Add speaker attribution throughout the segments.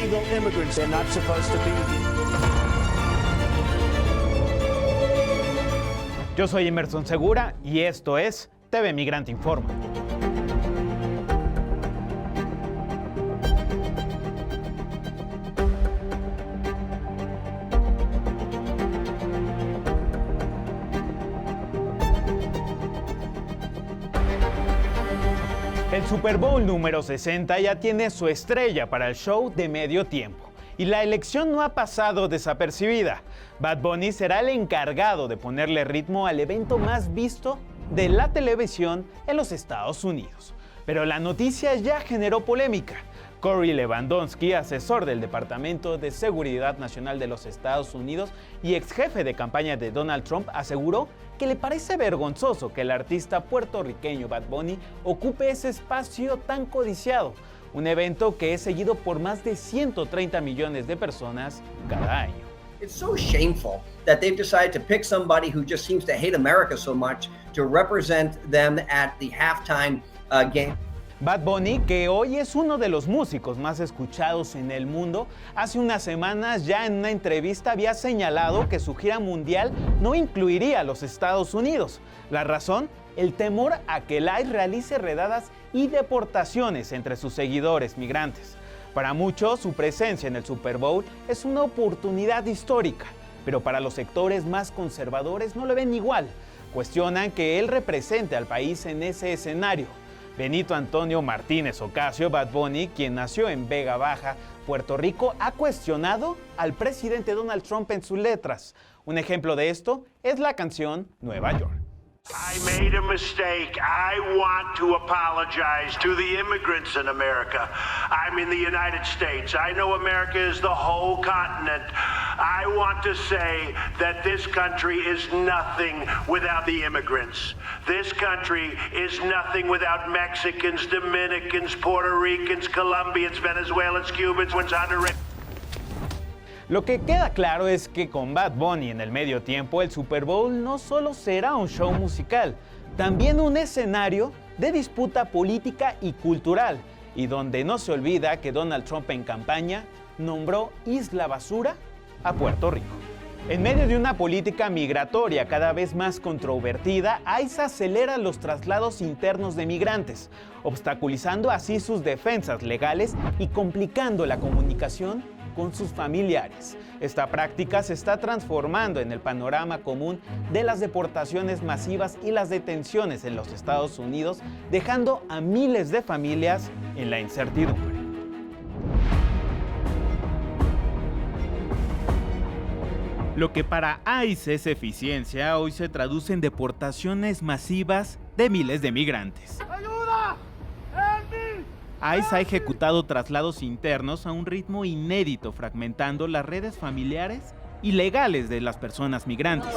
Speaker 1: illegal immigrants. They're not supposed to be here.
Speaker 2: Yo soy Emerson Segura y esto es TV Migrante Informa. El Super Bowl número 60 ya tiene su estrella para el show de medio tiempo. Y la elección no ha pasado desapercibida. Bad Bunny será el encargado de ponerle ritmo al evento más visto de la televisión en los Estados Unidos. Pero la noticia ya generó polémica. Corey Lewandowski, asesor del Departamento de Seguridad Nacional de los Estados Unidos y ex jefe de campaña de Donald Trump, aseguró que le parece vergonzoso que el artista puertorriqueño Bad Bunny ocupe ese espacio tan codiciado. Un evento que es seguido por más de 130 millones de personas cada año.
Speaker 3: It's so shameful that they've decided to pick somebody who just seems to hate America so much to represent them at the halftime game.
Speaker 2: Bad Bunny, que hoy es uno de los músicos más escuchados en el mundo, hace unas semanas ya en una entrevista había señalado que su gira mundial no incluiría a los Estados Unidos. La razón, el temor a que el ICE realice redadas y deportaciones entre sus seguidores migrantes. Para muchos, su presencia en el Super Bowl es una oportunidad histórica, pero para los sectores más conservadores no lo ven igual. Cuestionan que él represente al país en ese escenario. Benito Antonio Martínez Ocasio, Bad Bunny, quien nació en Vega Baja, Puerto Rico, ha cuestionado al presidente Donald Trump en sus letras. Un ejemplo de esto es la canción Nueva York.
Speaker 4: I made a mistake. I want to apologize to the immigrants in America. I'm in the United States. I know America is the whole continent. I want to say that this country is nothing without the immigrants. This country is nothing without Mexicans, Dominicans, Puerto Ricans, Colombians, Venezuelans, Cubans, Honduras.
Speaker 2: Lo que queda claro es que con Bad Bunny en el medio tiempo, el Super Bowl no solo será un show musical, también un escenario de disputa política y cultural, y donde no se olvida que Donald Trump en campaña nombró Isla Basura a Puerto Rico. En medio de una política migratoria cada vez más controvertida, ICE acelera los traslados internos de migrantes, obstaculizando así sus defensas legales y complicando la comunicación con sus familiares. Esta práctica se está transformando en el panorama común de las deportaciones masivas y las detenciones en los Estados Unidos, dejando a miles de familias en la incertidumbre. Lo que para ICE es eficiencia, hoy se traduce en deportaciones masivas de miles de migrantes. ¡Ayuda! ICE ha ejecutado traslados internos a un ritmo inédito, fragmentando las redes familiares y legales de las personas migrantes.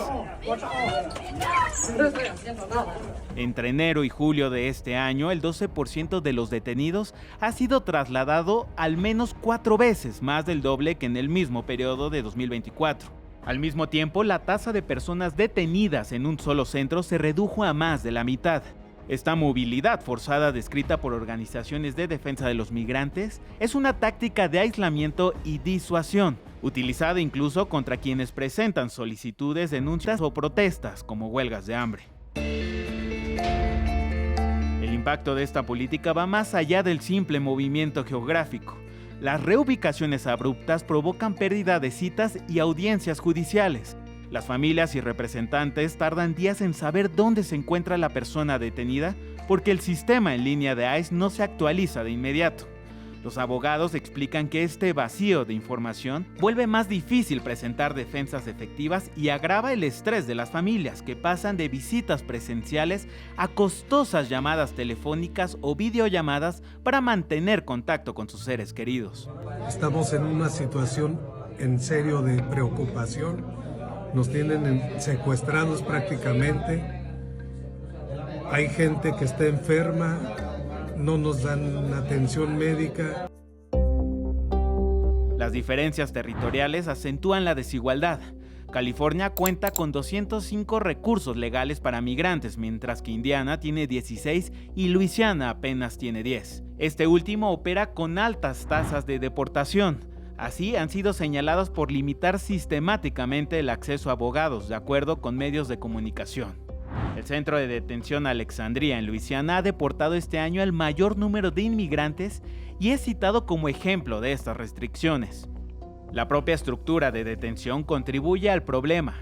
Speaker 2: Entre enero y julio de este año, el 12% de los detenidos ha sido trasladado al menos 4 veces, más del doble que en el mismo periodo de 2024. Al mismo tiempo, la tasa de personas detenidas en un solo centro se redujo a más de la mitad. Esta movilidad forzada, descrita por organizaciones de defensa de los migrantes, es una táctica de aislamiento y disuasión, utilizada incluso contra quienes presentan solicitudes, denuncias o protestas, como huelgas de hambre. El impacto de esta política va más allá del simple movimiento geográfico. Las reubicaciones abruptas provocan pérdida de citas y audiencias judiciales. Las familias y representantes tardan días en saber dónde se encuentra la persona detenida porque el sistema en línea de ICE no se actualiza de inmediato. Los abogados explican que este vacío de información vuelve más difícil presentar defensas efectivas y agrava el estrés de las familias, que pasan de visitas presenciales a costosas llamadas telefónicas o videollamadas para mantener contacto con sus seres queridos.
Speaker 5: Estamos en una situación en serio de preocupación. Nos tienen secuestrados prácticamente. Hay gente que está enferma, no nos dan atención médica.
Speaker 2: Las diferencias territoriales acentúan la desigualdad. California cuenta con 205 recursos legales para migrantes, mientras que Indiana tiene 16 y Luisiana apenas tiene 10. Este último opera con altas tasas de deportación. Así han sido señalados por limitar sistemáticamente el acceso a abogados, de acuerdo con medios de comunicación. El centro de detención Alexandria en Luisiana ha deportado este año el mayor número de inmigrantes y es citado como ejemplo de estas restricciones. La propia estructura de detención contribuye al problema.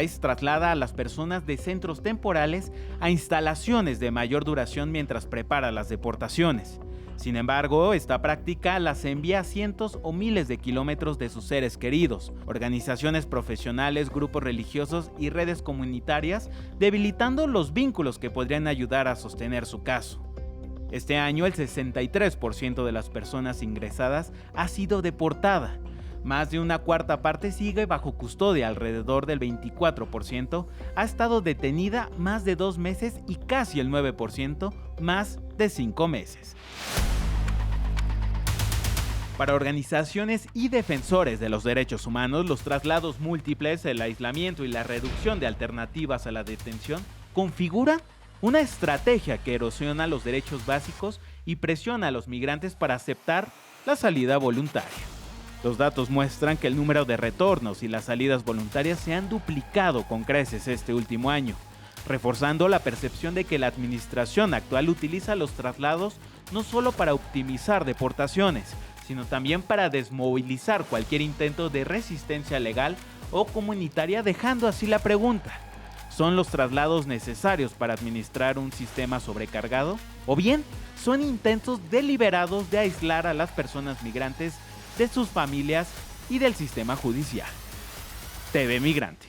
Speaker 2: ICE traslada a las personas de centros temporales a instalaciones de mayor duración mientras prepara las deportaciones. Sin embargo, esta práctica las envía a cientos o miles de kilómetros de sus seres queridos, organizaciones profesionales, grupos religiosos y redes comunitarias, debilitando los vínculos que podrían ayudar a sostener su caso. Este año, el 63% de las personas ingresadas ha sido deportada. Más de una cuarta parte sigue bajo custodia, alrededor del 24% ha estado detenida más de 2 meses y casi el 9% más de 5 meses. Para organizaciones y defensores de los derechos humanos, los traslados múltiples, el aislamiento y la reducción de alternativas a la detención configuran una estrategia que erosiona los derechos básicos y presiona a los migrantes para aceptar la salida voluntaria. Los datos muestran que el número de retornos y las salidas voluntarias se han duplicado con creces este último año, reforzando la percepción de que la administración actual utiliza los traslados no solo para optimizar deportaciones, sino también para desmovilizar cualquier intento de resistencia legal o comunitaria, dejando así la pregunta: ¿son los traslados necesarios para administrar un sistema sobrecargado? ¿O bien son intentos deliberados de aislar a las personas migrantes de sus familias y del sistema judicial? TV Migrante.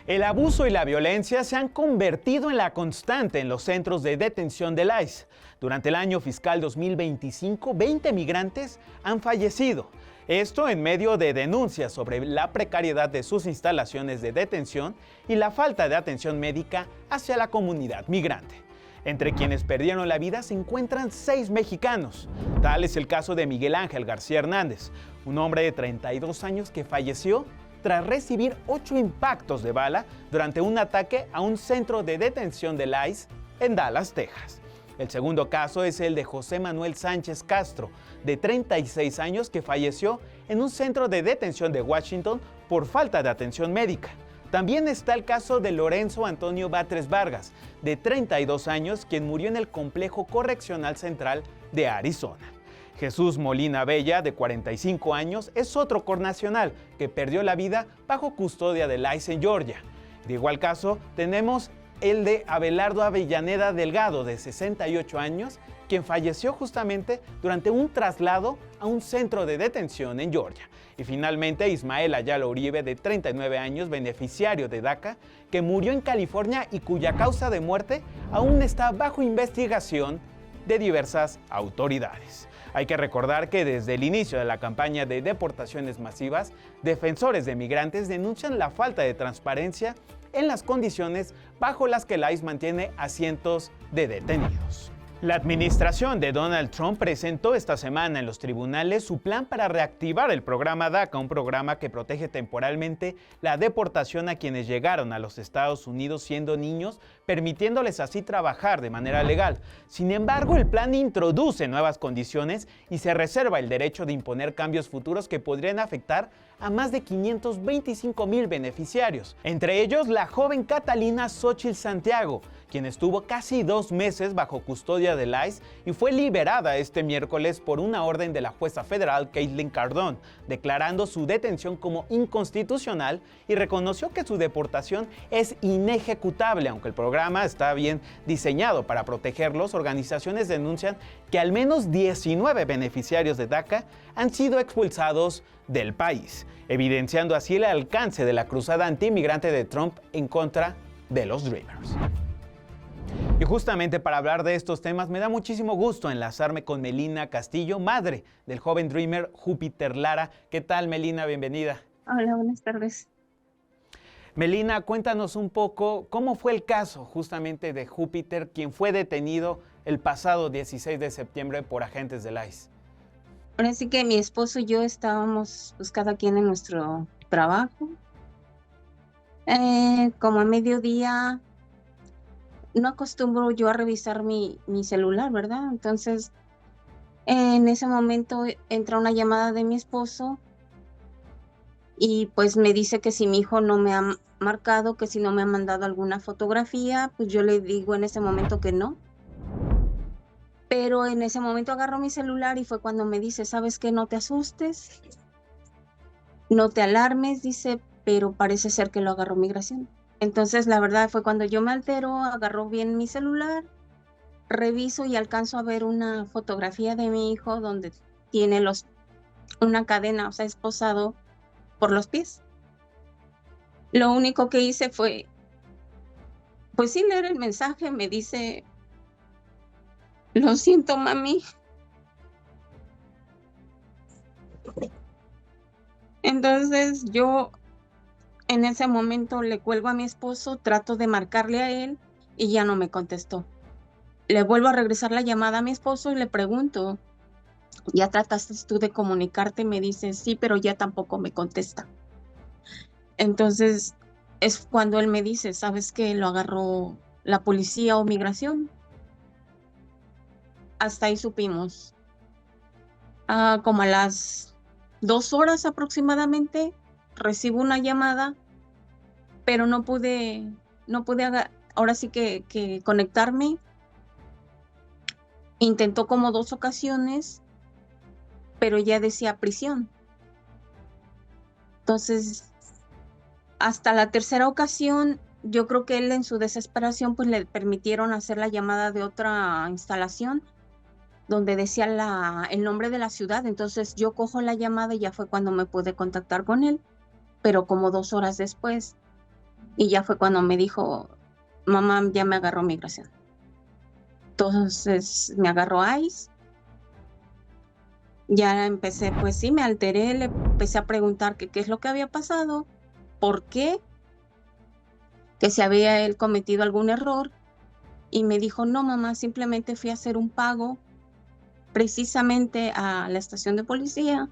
Speaker 2: El abuso y la violencia se han convertido en la constante en los centros de detención del ICE. Durante el año fiscal 2025, 20 migrantes han fallecido. Esto en medio de denuncias sobre la precariedad de sus instalaciones de detención y la falta de atención médica hacia la comunidad migrante. Entre quienes perdieron la vida se encuentran 6 mexicanos. Tal es el caso de Miguel Ángel García Hernández, un hombre de 32 años que falleció tras recibir 8 impactos de bala durante un ataque a un centro de detención del ICE en Dallas, Texas. El segundo caso es el de José Manuel Sánchez Castro, de 36 años, que falleció en un centro de detención de Washington por falta de atención médica. También está el caso de Lorenzo Antonio Batres Vargas, de 32 años, quien murió en el Complejo Correccional Central de Arizona. Jesús Molina Bella, de 45 años, es otro connacional que perdió la vida bajo custodia del ICE en Georgia. De igual caso, tenemos el de Abelardo Avellaneda Delgado, de 68 años, quien falleció justamente durante un traslado a un centro de detención en Georgia. Y finalmente, Ismael Ayala Uribe, de 39 años, beneficiario de DACA, que murió en California y cuya causa de muerte aún está bajo investigación de diversas autoridades. Hay que recordar que desde el inicio de la campaña de deportaciones masivas, defensores de migrantes denuncian la falta de transparencia en las condiciones bajo las que el ICE mantiene a cientos de detenidos. La administración de Donald Trump presentó esta semana en los tribunales su plan para reactivar el programa DACA, un programa que protege temporalmente la deportación a quienes llegaron a los Estados Unidos siendo niños, permitiéndoles así trabajar de manera legal. Sin embargo, el plan introduce nuevas condiciones y se reserva el derecho de imponer cambios futuros que podrían afectar a más de 525,000 beneficiarios, entre ellos la joven Catalina Xochitl Santiago, quien estuvo casi 2 meses bajo custodia del ICE y fue liberada este miércoles por una orden de la jueza federal Caitlin Cardone, declarando su detención como inconstitucional y reconoció que su deportación es inejecutable. Aunque el programa está bien diseñado para protegerlos, organizaciones denuncian que al menos 19 beneficiarios de DACA han sido expulsados del país, evidenciando así el alcance de la cruzada antiinmigrante de Trump en contra de los Dreamers. Y justamente para hablar de estos temas me da muchísimo gusto enlazarme con Melina Castillo, madre del joven Dreamer Júpiter Lara. ¿Qué tal, Melina? Bienvenida.
Speaker 6: Hola, buenas tardes.
Speaker 2: Melina, cuéntanos un poco cómo fue el caso justamente de Júpiter, quien fue detenido el pasado 16 de septiembre por agentes del ICE.
Speaker 6: Ahora sí que mi esposo y yo estábamos pues cada quien en nuestro trabajo. Como a mediodía no acostumbro yo a revisar mi celular, ¿verdad? Entonces, en ese momento entra una llamada de mi esposo y pues me dice que si mi hijo no me ha marcado, que si no me ha mandado alguna fotografía, pues yo le digo en ese momento que no. Pero en ese momento agarró mi celular y fue cuando me dice, ¿sabes qué? No te asustes, no te alarmes, dice, pero parece ser que lo agarró migración. Entonces, la verdad fue cuando yo me altero, agarró bien mi celular, reviso y alcanzo a ver una fotografía de mi hijo donde tiene una cadena, o sea, esposado por los pies. Lo único que hice fue, pues sí, leer el mensaje, me dice, lo siento, mami. Entonces yo en ese momento le cuelgo a mi esposo, trato de marcarle a él y ya no me contestó. Le vuelvo a regresar la llamada a mi esposo y le pregunto, ¿ya trataste tú de comunicarte? Me dice, sí, pero ya tampoco me contesta. Entonces es cuando él me dice, ¿sabes qué? Lo agarró la policía o migración. Hasta ahí supimos. Como a las 2 horas aproximadamente recibo una llamada, pero no pude ahora sí que conectarme. Intentó como 2 ocasiones, pero ya decía prisión. Entonces, hasta la tercera ocasión, yo creo que él en su desesperación, pues le permitieron hacer la llamada de otra instalación donde decía el nombre de la ciudad. Entonces yo cojo la llamada y ya fue cuando me pude contactar con él, pero como 2 horas después. Y ya fue cuando me dijo, mamá, ya me agarró migración. Entonces me agarró ICE. Ya empecé, pues sí, me alteré, le empecé a preguntar qué es lo que había pasado, por qué, que si había él cometido algún error. Y me dijo, no, mamá, simplemente fui a hacer un pago precisamente a la estación de policía.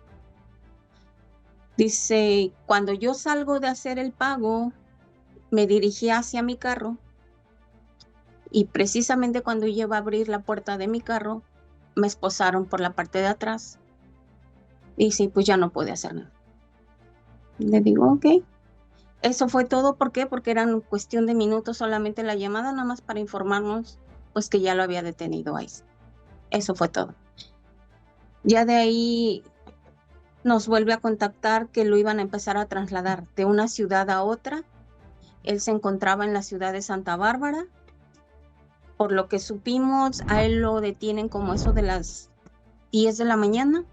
Speaker 6: Dice, cuando yo salgo de hacer el pago, me dirigí hacia mi carro y precisamente cuando yo iba a abrir la puerta de mi carro, me esposaron por la parte de atrás. Dice, pues ya no pude hacer nada. Le digo, ok. Eso fue todo. ¿Por qué? Porque eran cuestión de minutos solamente la llamada, nada más para informarnos pues que ya lo había detenido ICE. Eso fue todo. Ya de ahí nos vuelve a contactar que lo iban a empezar a trasladar de una ciudad a otra. Él se encontraba en la ciudad de Santa Bárbara. Por lo que supimos, a él lo detienen como eso de las 10 de la mañana.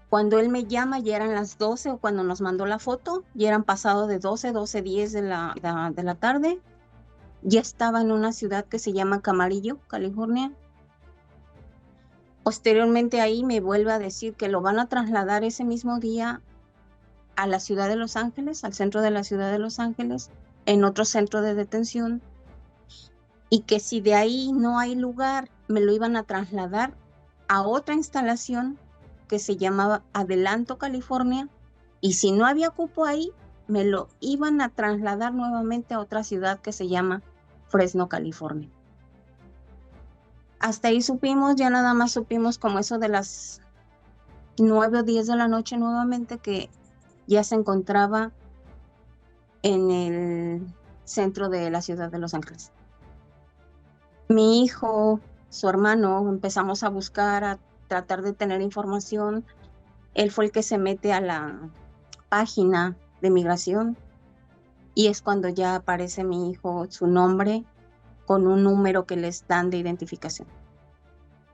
Speaker 6: Cuando él me llama ya eran las 12, o cuando nos mandó la foto, ya eran pasado de 12:10 de la tarde. Ya estaba en una ciudad que se llama Camarillo, California. Posteriormente ahí me vuelve a decir que lo van a trasladar ese mismo día a la ciudad de Los Ángeles, al centro de la ciudad de Los Ángeles, en otro centro de detención, y que si de ahí no hay lugar, me lo iban a trasladar a otra instalación que se llamaba Adelanto, California, y si no había cupo ahí, me lo iban a trasladar nuevamente a otra ciudad que se llama Fresno, California. Hasta ahí supimos, ya nada más supimos como eso de las 9 o 10 de la noche nuevamente que ya se encontraba en el centro de la ciudad de Los Ángeles. Mi hijo, su hermano, empezamos a buscar, a tratar de tener información. Él fue el que se mete a la página de migración y es cuando ya aparece mi hijo, su nombre, con un número que les dan de identificación.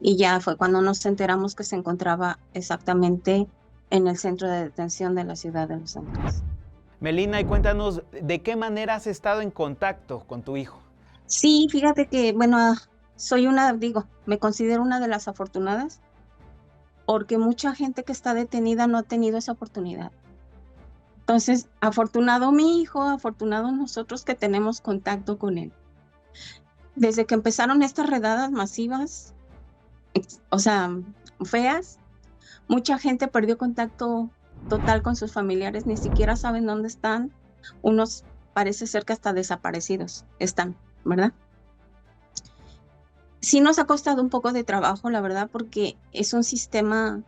Speaker 6: Y ya fue cuando nos enteramos que se encontraba exactamente en el centro de detención de la ciudad de Los Ángeles.
Speaker 2: Melina, y cuéntanos, ¿de qué manera has estado en contacto con tu hijo?
Speaker 6: Sí, fíjate que, bueno, me considero una de las afortunadas, porque mucha gente que está detenida no ha tenido esa oportunidad. Entonces, afortunado mi hijo, afortunado nosotros que tenemos contacto con él. Desde que empezaron estas redadas masivas, o sea, feas, mucha gente perdió contacto total con sus familiares, ni siquiera saben dónde están. Unos parece ser que hasta desaparecidos están, ¿verdad? Sí nos ha costado un poco de trabajo, la verdad, porque es un sistema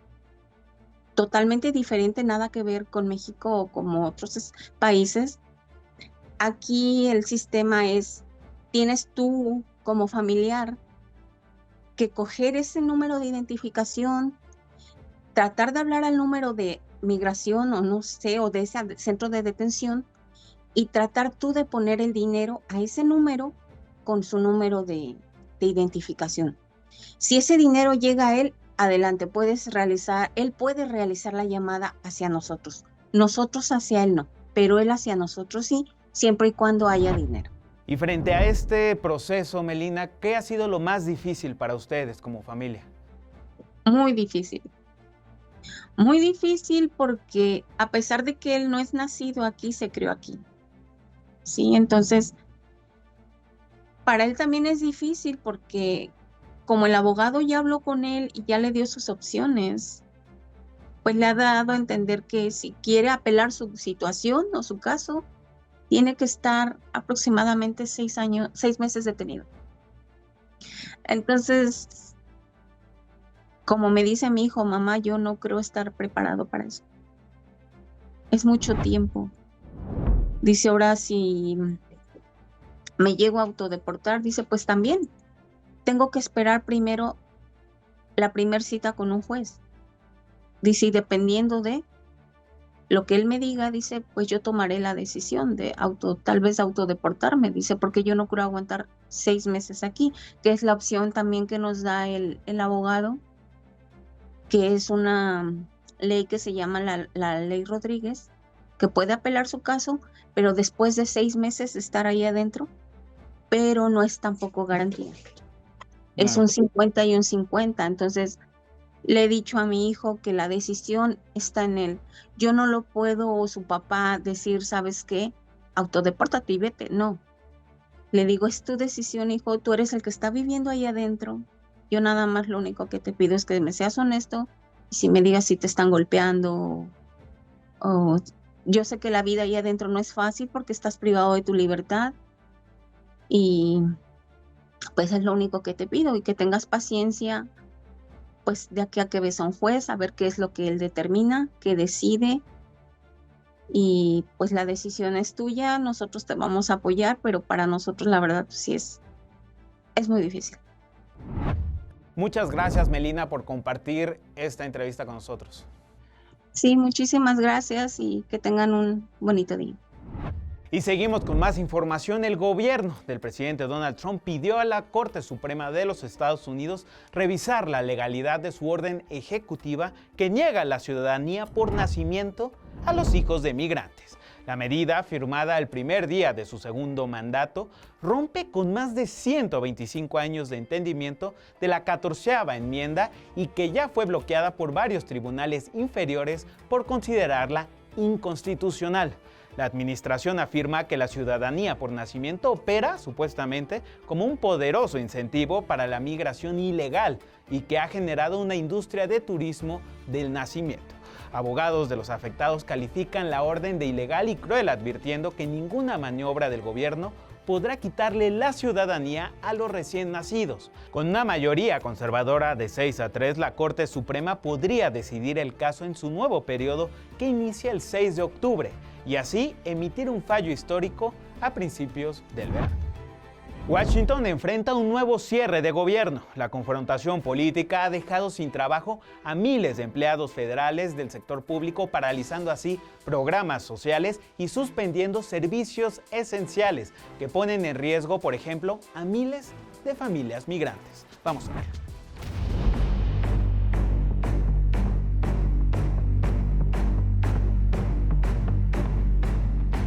Speaker 6: totalmente diferente, nada que ver con México o como otros países. Aquí el sistema es, tienes tú como familiar que coger ese número de identificación, tratar de hablar al número de migración o no sé, o de ese centro de detención y tratar tú de poner el dinero a ese número con su número de identificación. Si ese dinero llega a él, adelante, él puede realizar la llamada hacia nosotros. Nosotros hacia él no, pero él hacia nosotros sí, siempre y cuando haya dinero.
Speaker 2: Y frente a este proceso, Melina, ¿qué ha sido lo más difícil para ustedes como familia?
Speaker 6: Muy difícil. Muy difícil porque a pesar de que él no es nacido aquí, se crió aquí. Sí, entonces, para él también es difícil porque como el abogado ya habló con él y ya le dio sus opciones, pues le ha dado a entender que si quiere apelar su situación o su caso, tiene que estar aproximadamente 6 meses detenido. Entonces, como me dice mi hijo, mamá, yo no creo estar preparado para eso. Es mucho tiempo. Dice, ahora si me llego a autodeportar, dice, pues también tengo que esperar primero la primera cita con un juez. Dice, y dependiendo de lo que él me diga, dice, pues yo tomaré la decisión de tal vez autodeportarme, dice, porque yo no creo aguantar 6 meses aquí, que es la opción también que nos da el abogado, que es una ley que se llama la Ley Rodríguez, que puede apelar su caso, pero después de 6 meses estar ahí adentro, pero no es tampoco garantía. Es un 50 y un 50, entonces le he dicho a mi hijo que la decisión está en él. Yo no lo puedo, o su papá, decir, ¿sabes qué? Autodepórtate y vete. No. Le digo, es tu decisión, hijo. Tú eres el que está viviendo ahí adentro. Yo nada más lo único que te pido es que me seas honesto. Y si me digas si te están golpeando o yo sé que la vida ahí adentro no es fácil porque estás privado de tu libertad. Y pues es lo único que te pido y que tengas paciencia. Pues de aquí a que ves a un juez, a ver qué es lo que él determina, qué decide, y pues la decisión es tuya, nosotros te vamos a apoyar, pero para nosotros la verdad sí es muy difícil.
Speaker 2: Muchas gracias, Melina, por compartir esta entrevista con nosotros.
Speaker 6: Sí, muchísimas gracias y que tengan un bonito día.
Speaker 2: Y seguimos con más información. El gobierno del presidente Donald Trump pidió a la Corte Suprema de los Estados Unidos revisar la legalidad de su orden ejecutiva que niega la ciudadanía por nacimiento a los hijos de migrantes. La medida, firmada el primer día de su segundo mandato, rompe con más de 125 años de entendimiento de la 14ª enmienda y que ya fue bloqueada por varios tribunales inferiores por considerarla inconstitucional. La administración afirma que la ciudadanía por nacimiento opera, supuestamente, como un poderoso incentivo para la migración ilegal y que ha generado una industria de turismo del nacimiento. Abogados de los afectados califican la orden de ilegal y cruel, advirtiendo que ninguna maniobra del gobierno podrá quitarle la ciudadanía a los recién nacidos. Con una mayoría conservadora de 6-3, la Corte Suprema podría decidir el caso en su nuevo periodo que inicia el 6 de octubre y así emitir un fallo histórico a principios del verano. Washington enfrenta un nuevo cierre de gobierno. La confrontación política ha dejado sin trabajo a miles de empleados federales del sector público, paralizando así programas sociales y suspendiendo servicios esenciales que ponen en riesgo, por ejemplo, a miles de familias migrantes. Vamos a ver.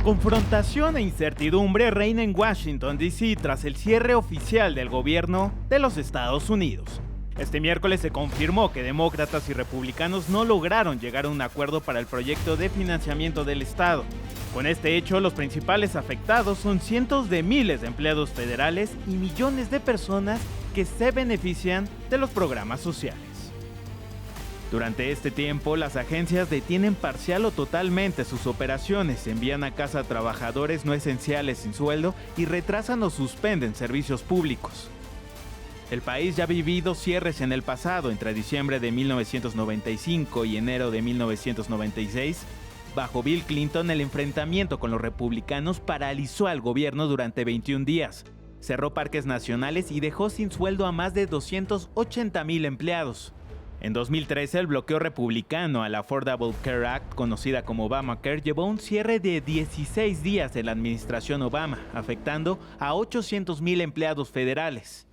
Speaker 2: Confrontación e incertidumbre reina en Washington, D.C. tras el cierre oficial del gobierno de los Estados Unidos. Este miércoles se confirmó que demócratas y republicanos no lograron llegar a un acuerdo para el proyecto de financiamiento del Estado. Con este hecho, los principales afectados son cientos de miles de empleados federales y millones de personas que se benefician de los programas sociales. Durante este tiempo, las agencias detienen parcial o totalmente sus operaciones, envían a casa a trabajadores no esenciales sin sueldo y retrasan o suspenden servicios públicos. El país ya ha vivido cierres en el pasado, entre diciembre de 1995 y enero de 1996. Bajo Bill Clinton, el enfrentamiento con los republicanos paralizó al gobierno durante 21 días. Cerró parques nacionales y dejó sin sueldo a más de 280,000 empleados. En 2013, el bloqueo republicano al Affordable Care Act, conocida como Obamacare, llevó a un cierre de 16 días de la administración Obama, afectando a 800,000 empleados federales.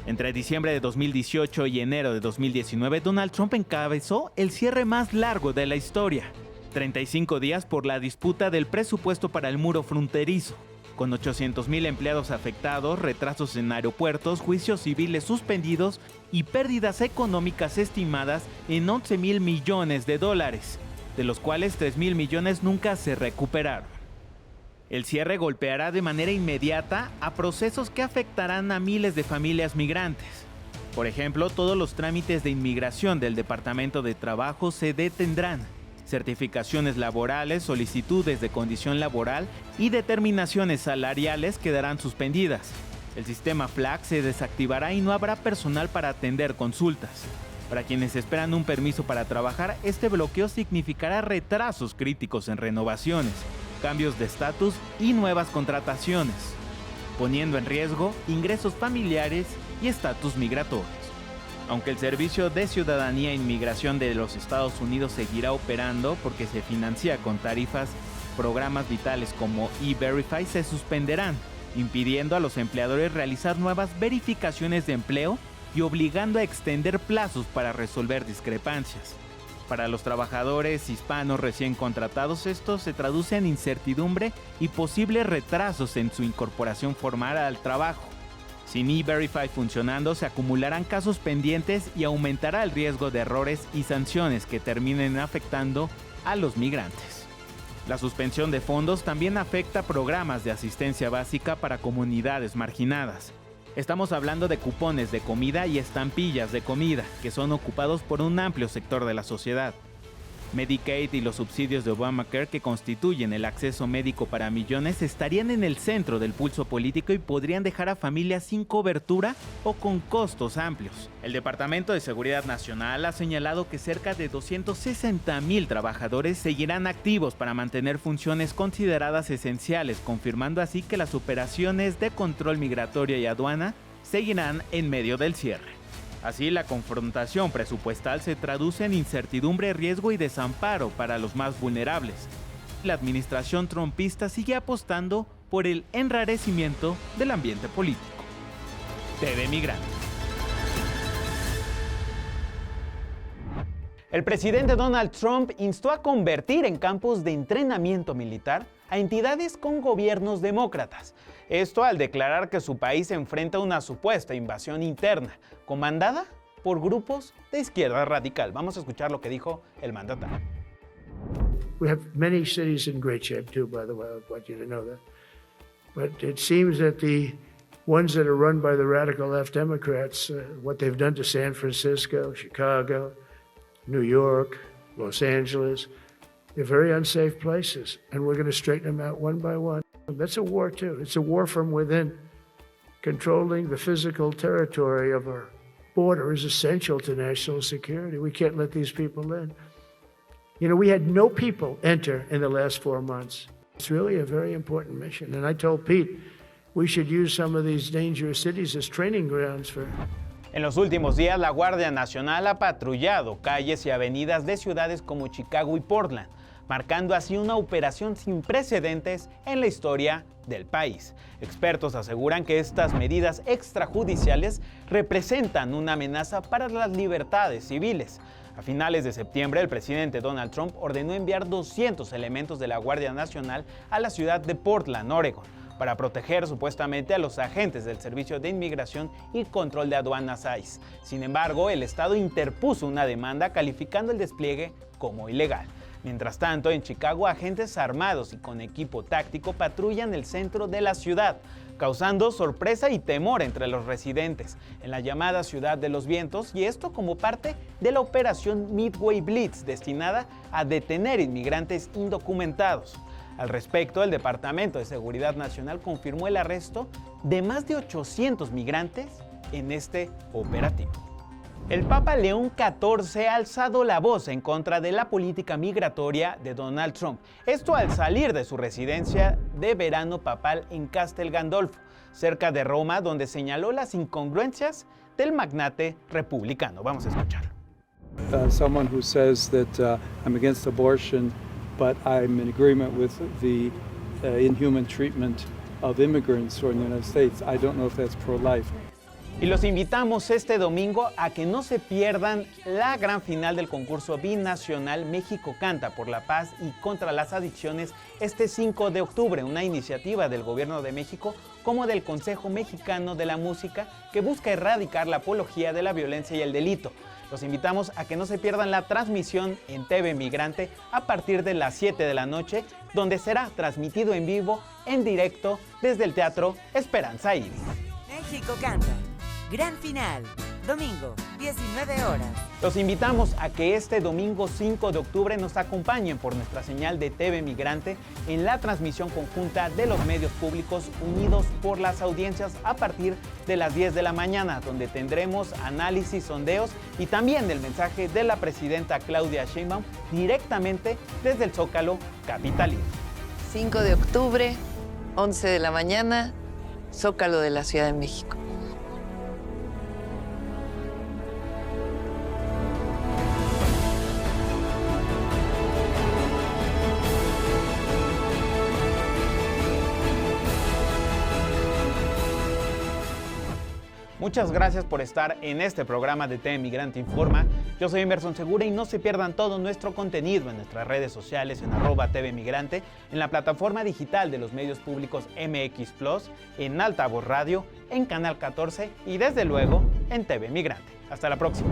Speaker 2: Entre diciembre de 2018 y enero de 2019, Donald Trump encabezó el cierre más largo de la historia, 35 días por la disputa del presupuesto para el muro fronterizo. Con 800,000 empleados afectados, retrasos en aeropuertos, juicios civiles suspendidos y pérdidas económicas estimadas en 11,000 millones de dólares, de los cuales 3,000 millones nunca se recuperaron. El cierre golpeará de manera inmediata a procesos que afectarán a miles de familias migrantes. Por ejemplo, todos los trámites de inmigración del Departamento de Trabajo se detendrán. Certificaciones laborales, solicitudes de condición laboral y determinaciones salariales quedarán suspendidas. El sistema FLAG se desactivará y no habrá personal para atender consultas. Para quienes esperan un permiso para trabajar, este bloqueo significará retrasos críticos en renovaciones, cambios de estatus y nuevas contrataciones, poniendo en riesgo ingresos familiares y estatus migratorios. Aunque el Servicio de Ciudadanía e Inmigración de los Estados Unidos seguirá operando porque se financia con tarifas, programas vitales como E-Verify se suspenderán, impidiendo a los empleadores realizar nuevas verificaciones de empleo y obligando a extender plazos para resolver discrepancias. Para los trabajadores hispanos recién contratados, esto se traduce en incertidumbre y posibles retrasos en su incorporación formal al trabajo. Sin E-Verify funcionando, se acumularán casos pendientes y aumentará el riesgo de errores y sanciones que terminen afectando a los migrantes. La suspensión de fondos también afecta programas de asistencia básica para comunidades marginadas. Estamos hablando de cupones de comida y estampillas de comida, que son ocupados por un amplio sector de la sociedad. Medicaid y los subsidios de Obamacare, que constituyen el acceso médico para millones, estarían en el centro del pulso político y podrían dejar a familias sin cobertura o con costos amplios. El Departamento de Seguridad Nacional ha señalado que cerca de 260,000 trabajadores seguirán activos para mantener funciones consideradas esenciales, confirmando así que las operaciones de control migratorio y aduana seguirán en medio del cierre. Así, la confrontación presupuestal se traduce en incertidumbre, riesgo y desamparo para los más vulnerables. La administración trumpista sigue apostando por el enrarecimiento del ambiente político. TV Migrante.
Speaker 7: El presidente Donald Trump instó a convertir en campos de entrenamiento militar a entidades con gobiernos demócratas. Esto al declarar que su país enfrenta una supuesta invasión interna, comandada por grupos de izquierda radical. Vamos a escuchar lo que dijo el mandatario.
Speaker 8: We have many cities in great shape too, by the way. I want you to know that. But it seems that the ones that are run by the radical left Democrats, what they've done to San Francisco, Chicago, New York, Los Angeles, they're very unsafe places, and we're going to straighten them out one by one. That's a war too. It's a war from within. Controlling the physical territory of our border is essential to national security. We can't let these people in. You know, we had no people enter in the last 4 months. It's really a very important mission. And I told Pete, we should use some of these dangerous cities as training grounds for...
Speaker 7: En los últimos días, la Guardia Nacional ha patrullado calles y avenidas de ciudades como Chicago y Portland, marcando así una operación sin precedentes en la historia del país. Expertos aseguran que estas medidas extrajudiciales representan una amenaza para las libertades civiles. A finales de septiembre, el presidente Donald Trump ordenó enviar 200 elementos de la Guardia Nacional a la ciudad de Portland, Oregon, para proteger supuestamente a los agentes del Servicio de Inmigración y Control de Aduanas ICE. Sin embargo, el Estado interpuso una demanda calificando el despliegue como ilegal. Mientras tanto, en Chicago, agentes armados y con equipo táctico patrullan el centro de la ciudad, causando sorpresa y temor entre los residentes en la llamada Ciudad de los Vientos, y esto como parte de la operación Midway Blitz, destinada a detener inmigrantes indocumentados. Al respecto, el Departamento de Seguridad Nacional confirmó el arresto de más de 800 migrantes
Speaker 2: en este operativo. El Papa León XIV ha alzado la voz en contra de la política migratoria de Donald Trump. Esto al salir de su residencia de verano papal en Castel Gandolfo, cerca de Roma, donde señaló las incongruencias del magnate republicano. Vamos a escucharlo.
Speaker 9: Someone who says that I'm against abortion, but I'm in agreement with the inhuman treatment of immigrants who are in the United States. I don't know if that's pro-life.
Speaker 2: Y los invitamos este domingo a que no se pierdan la gran final del concurso binacional México Canta por la Paz y contra las Adicciones este 5 de octubre, una iniciativa del Gobierno de México como del Consejo Mexicano de la Música que busca erradicar la apología de la violencia y el delito. Los invitamos a que no se pierdan la transmisión en TV Migrante a partir de las 7 de la noche, donde será transmitido en vivo, en directo, desde el Teatro Esperanza Iris.
Speaker 10: México Canta. Gran final, domingo, 19 horas.
Speaker 2: Los invitamos a que este domingo 5 de octubre nos acompañen por nuestra señal de TV Migrante en la transmisión conjunta de los medios públicos unidos por las audiencias a partir de las 10 de la mañana, donde tendremos análisis, sondeos y también el mensaje de la presidenta Claudia Sheinbaum directamente desde el Zócalo capitalino.
Speaker 11: 5 de octubre, 11 de la mañana, Zócalo de la Ciudad de México.
Speaker 2: Muchas gracias por estar en este programa de TV Migrante Informa. Yo soy Emerson Segura y no se pierdan todo nuestro contenido en nuestras redes sociales en @tvmigrante, en la plataforma digital de los medios públicos MX Plus, en Altavoz Radio, en Canal 14 y desde luego en TV Migrante. Hasta la próxima.